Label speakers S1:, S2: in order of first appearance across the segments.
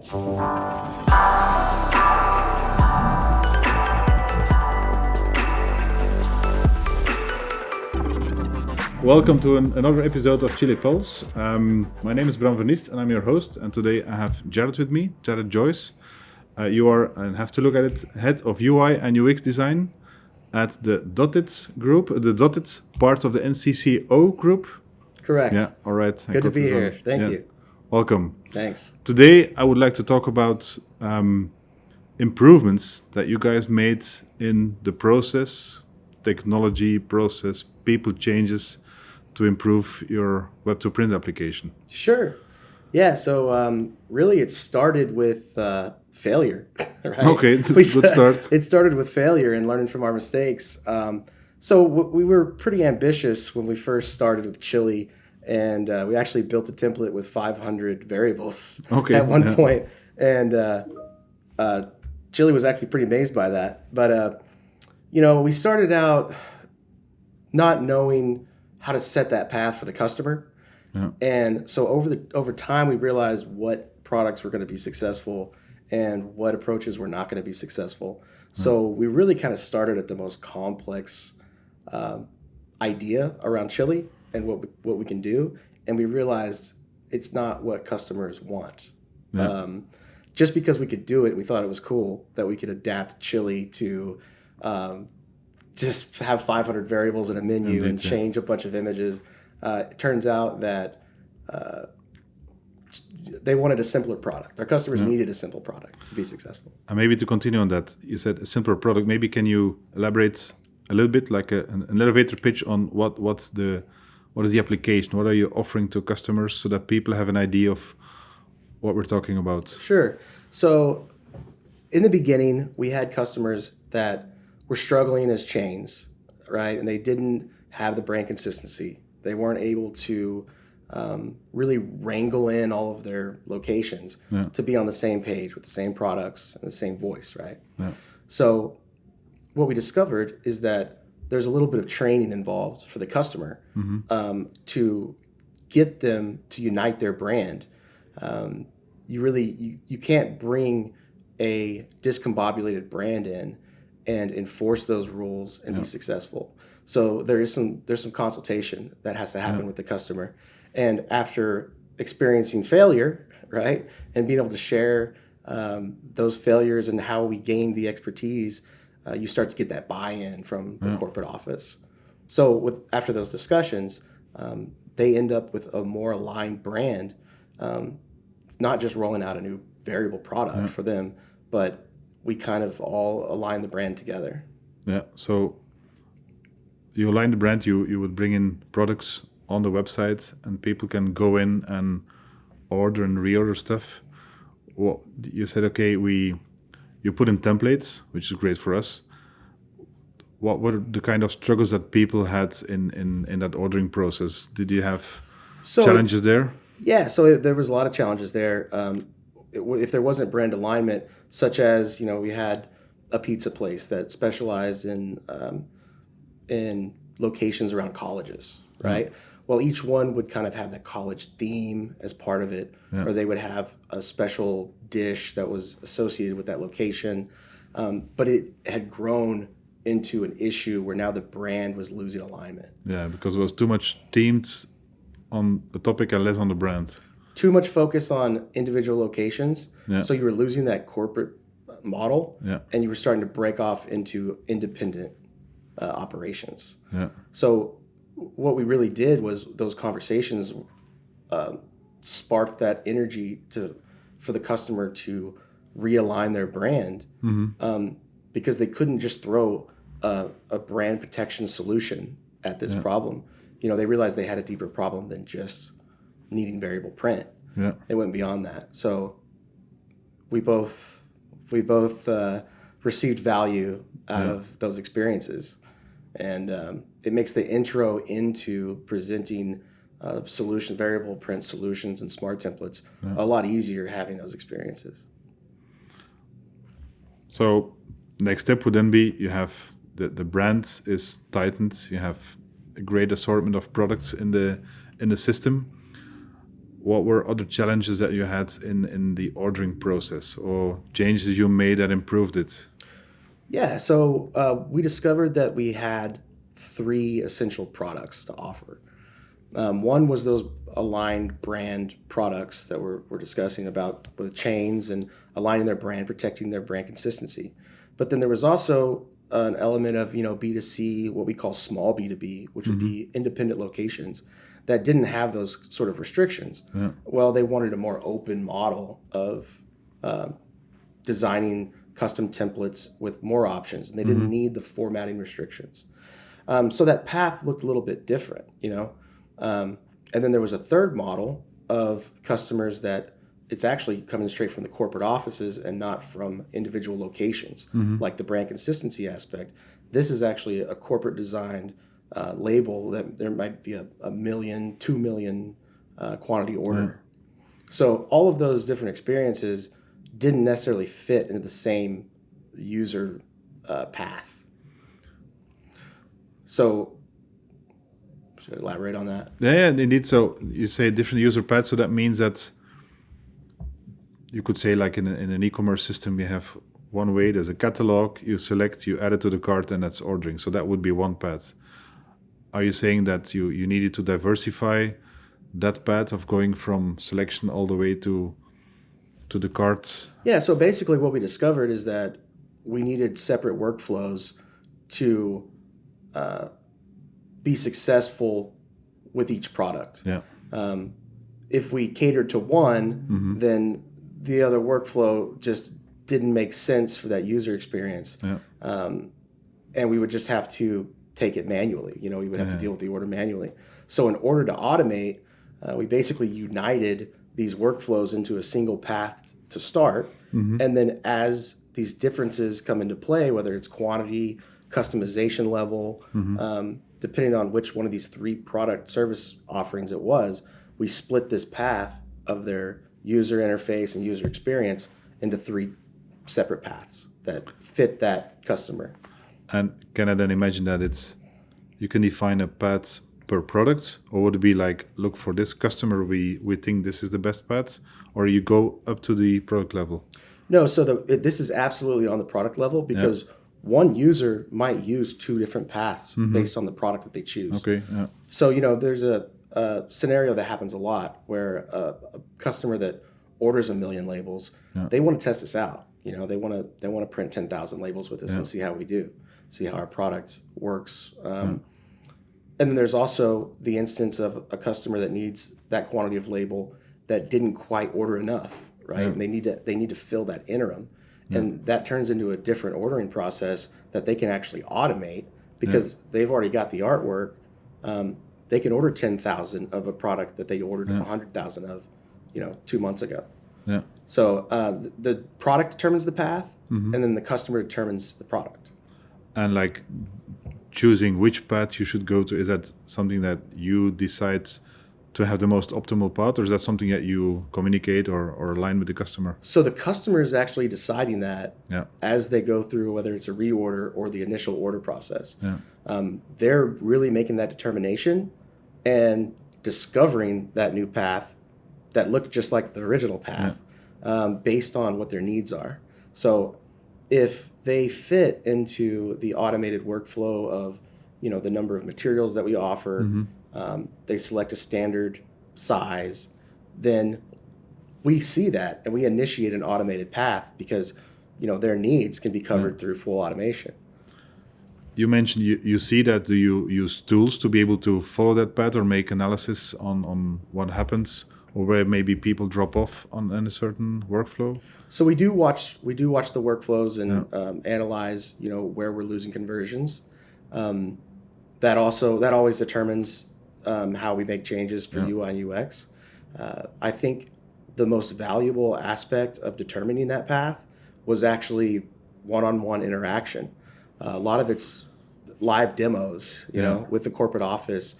S1: Welcome to another episode of CHILIpulse. My name is Bram Verniest and I'm your host. And today I have Jarod with me, Jarod Joyce. You are, and have to look at it, head of UI and UX design at the Dotted group, the Dotted part of the NCCO group.
S2: Correct.
S1: Yeah, all right.
S2: Good to be here. Thank you.
S1: Welcome.
S2: Thanks.
S1: Today I would like to talk about improvements that you guys made in the process, technology process, people changes to improve your web-to-print application.
S2: Sure. Yeah, so really it started with failure, right?
S1: Okay, good start.
S2: It started with failure and learning from our mistakes. So we were pretty ambitious when we first started with Chili, and we actually built a template with 500 variables at one point. And Chili was actually pretty amazed by that. But, we started out not knowing how to set that path for the customer. Yeah. And so over time, we realized what products were going to be successful and what approaches were not going to be successful. So we really kind of started at the most complex idea around Chili and what we can do. And we realized it's not what customers want. Yeah. Just because we could do it, we thought it was cool that we could adapt Chili to just have 500 variables in a menu and change a bunch of images. It turns out that they wanted a simpler product. Our customers needed a simple product to be successful.
S1: And maybe to continue on that, you said a simpler product. Maybe can you elaborate a little bit, like an elevator pitch on what is the application? What are you offering to customers so that people have an idea of what we're talking about?
S2: Sure. So in the beginning, we had customers that were struggling as chains, right? And they didn't have the brand consistency. They weren't able to really wrangle in all of their locations to be on the same page with the same products and the same voice, right? Yeah. So what we discovered is that there's a little bit of training involved for the customer to get them to unite their brand. You can't bring a discombobulated brand in and enforce those rules and be successful. So there's some consultation that has to happen with the customer. And after experiencing failure, right, and being able to share those failures and how we gain the expertise, you start to get that buy-in from the corporate office. So after those discussions, they end up with a more aligned brand. It's not just rolling out a new variable product for them, but we kind of all align the brand together.
S1: Yeah, so you align the brand, you would bring in products on the website and people can go in and order and reorder stuff. Well, you said, okay, you put in templates, which is great for us. What were the kind of struggles that people had in that ordering process? Did you have challenges there?
S2: Yeah, so there was a lot of challenges there. If there wasn't brand alignment, such as, we had a pizza place that specialized in locations around colleges, right? Well, each one would kind of have that college theme as part of it, or they would have a special dish that was associated with that location. But it had grown into an issue where now the brand was losing alignment. Yeah,
S1: because it was too much themed on the topic and less on the brand.
S2: Too much focus on individual locations. Yeah. So you were losing that corporate model and you were starting to break off into independent operations. Yeah. So what we really did was those conversations sparked that energy for the customer to realign their brand because they couldn't just throw a brand protection solution at this problem. They realized they had a deeper problem than just needing variable print. Yeah. It went beyond that. So we both received value out of those experiences. And it makes the intro into presenting variable print solutions and smart templates a lot easier having those experiences.
S1: So next step would then be you have the brand is tightened, you have a great assortment of products in the system. what were other challenges that you had in the ordering process or changes you made that improved it?
S2: Yeah, so we discovered that we had 3 essential products to offer. One was those aligned brand products that we're discussing about with chains and aligning their brand, protecting their brand consistency. But then there was also an element of, B2C, what we call small B2B, which would be independent locations that didn't have those sort of restrictions.
S1: Yeah.
S2: Well, they wanted a more open model of designing custom templates with more options, and they didn't need the formatting restrictions. So that path looked a little bit different, and then there was a third model of customers that it's actually coming straight from the corporate offices and not from individual locations, like the brand consistency aspect. This is actually a corporate designed label that there might be a million, 2 million quantity order. So all of those different experiences didn't necessarily fit into the same user path. So, should I elaborate on that?
S1: Yeah, indeed. So you say different user paths, so that means that you could say like in an e-commerce system, you have one way, there's a catalog, you select, you add it to the cart, and that's ordering. So that would be one path. Are you saying that you needed to diversify that path of going from selection all the way to the cart?
S2: Yeah, so basically what we discovered is that we needed separate workflows to be successful with each product.
S1: Yeah.
S2: If we catered to one, then the other workflow just didn't make sense for that user experience.
S1: Yeah.
S2: And we would just have to take it manually. We would have to deal with the order manually. So in order to automate, we basically united these workflows into a single path to start. And then as these differences come into play, whether it's quantity, customization level, depending on which one of these 3 product service offerings it was, we split this path of their user interface and user experience into 3 separate paths that fit that customer.
S1: And can I then imagine that you can define a path per product, or would it be like, look, for this customer, we think this is the best path, or you go up to the product level?
S2: No, so this is absolutely on the product level, because one user might use 2 different paths based on the product that they choose.
S1: Okay. Yeah.
S2: So, there's a scenario that happens a lot where a customer that orders 1 million labels, they want to test us out. They want to print 10,000 labels with us and see how we do, see how our product works. And then there's also the instance of a customer that needs that quantity of label that didn't quite order enough, right? And they need to fill that interim. And that turns into a different ordering process that they can actually automate, because they've already got the artwork. They can order 10,000 of a product that they ordered 100,000 of, 2 months ago.
S1: Yeah.
S2: So the product determines the path, and then the customer determines the product.
S1: And like choosing which path you should go to, is that something that you decide to have the most optimal path, or is that something that you communicate or align with the customer?
S2: So the customer is actually deciding that as they go through, whether it's a reorder or the initial order process. They're really making that determination and discovering that new path that looked just like the original path, based on what their needs are. So if they fit into the automated workflow of, the number of materials that we offer, they select a standard size, then we see that and we initiate an automated path, because, their needs can be covered through full automation.
S1: You mentioned you see that. Do you use tools to be able to follow that path or make analysis on what happens, or where maybe people drop off on a certain workflow?
S2: So we do watch the workflows and analyze, where we're losing conversions. That always determines how we make changes for UI and UX. I think the most valuable aspect of determining that path was actually one-on-one interaction. A lot of it's live demos, with the corporate office,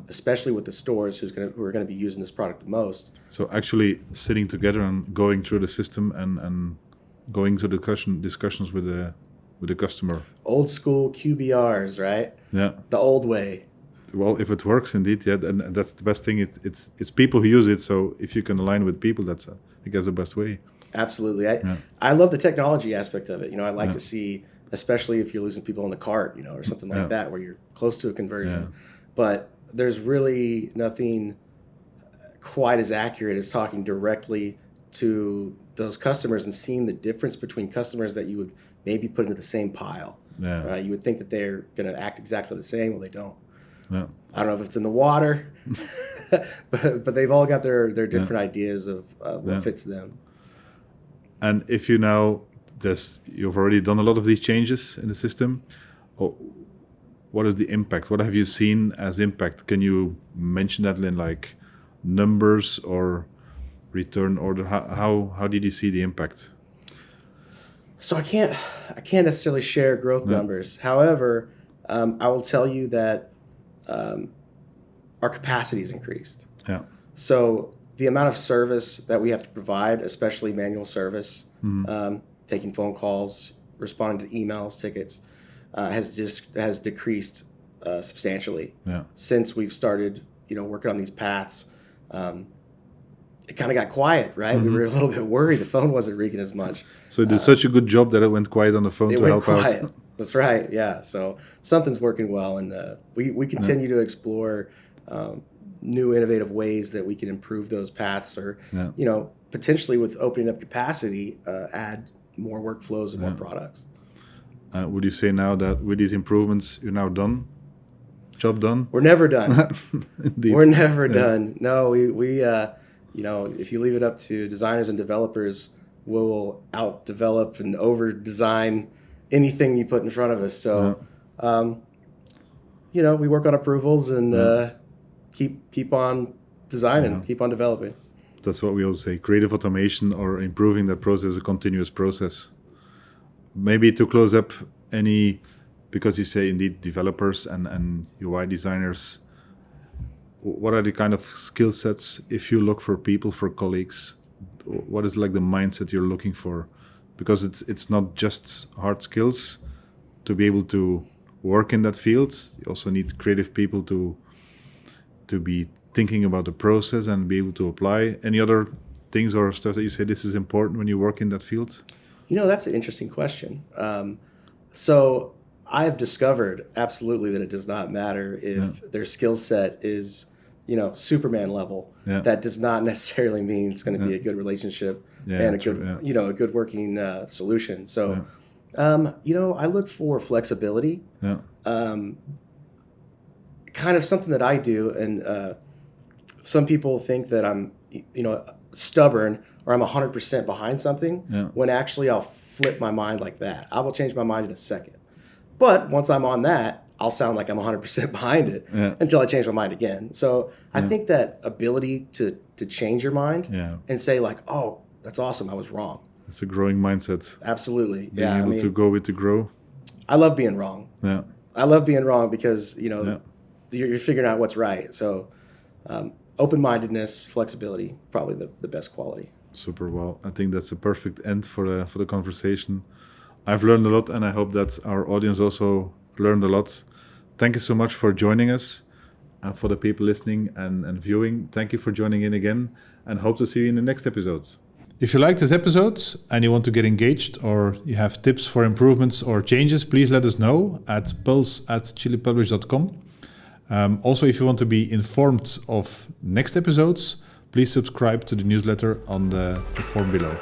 S2: especially with the stores who are going to be using this product the most.
S1: So actually sitting together and going through the system and going to discussions with the customer.
S2: Old school QBRs, right?
S1: Yeah.
S2: The old way.
S1: well, if it works indeed, yeah, and that's the best thing. It's people who use it. So if you can align with people, that's I guess the best way.
S2: Absolutely. I love the technology aspect of it. I like to see, especially if you're losing people in the cart, or something like that, where you're close to a conversion. But there's really nothing quite as accurate as talking directly to those customers and seeing the difference between customers that you would maybe put into the same pile. Right? You would think that they're going to act exactly the same. Well, they don't. I don't know if it's in the water, but they've all got their different ideas of what fits them.
S1: And if you now, you've already done a lot of these changes in the system, what is the impact? What have you seen as impact? Can you mention that in like numbers or return order? How did you see the impact?
S2: So I can't necessarily share growth numbers. However, I will tell you that our capacity has increased.
S1: Yeah.
S2: So the amount of service that we have to provide, especially manual service, taking phone calls, responding to emails, tickets, has decreased substantially since we've started, working on these paths. It kind of got quiet, right? We were a little bit worried the phone wasn't ringing as much.
S1: So it did such a good job that it went quiet on the phone to help out.
S2: That's right. Yeah. So something's working well, and we continue to explore new innovative ways that we can improve those paths, or potentially with opening up capacity, add more workflows and more products.
S1: Would you say now that with these improvements you're now done? Job done?
S2: We're never done. Indeed. We're never done. No, we if you leave it up to designers and developers, we'll out-develop and over-design anything you put in front of us. So, we work on approvals and keep on designing, keep on developing.
S1: That's what we always say. Creative automation or improving that process is a continuous process. Maybe to close up because you say indeed developers and UI designers, what are the kind of skill sets if you look for people, for colleagues? What is like the mindset you're looking for? Because it's not just hard skills to be able to work in that field. You also need creative people to be thinking about the process and be able to apply. Any other things or stuff that you say this is important when you work in that field?
S2: That's an interesting question. So I've discovered absolutely that it does not matter if their skill set is, Superman level. That does not necessarily mean it's going to be a good relationship and a good, a good working solution. So, I look for flexibility. Kind of something that I do, and some people think that I'm, stubborn or I'm 100% behind something, when actually I'll flip my mind like that. I will change my mind in a second. But once I'm on that, I'll sound like I'm 100% behind it until I change my mind again. So I think that ability to change your mind and say like, oh, that's awesome, I was wrong.
S1: It's a growing mindset.
S2: Absolutely.
S1: Being able to go with the grow.
S2: I love being wrong.
S1: Yeah.
S2: I love being wrong because, you're figuring out what's right. So open-mindedness, flexibility, probably the best quality.
S1: Super well. I think that's a perfect end for the conversation. I've learned a lot, and I hope that our audience also learned a lot. Thank you so much for joining us, and for the people listening and viewing. Thank you for joining in again, and hope to see you in the next episodes. If you liked this episode and you want to get engaged, or you have tips for improvements or changes, please let us know at pulse@CHILIpublish.com. Also, if you want to be informed of next episodes, please subscribe to the newsletter on the form below.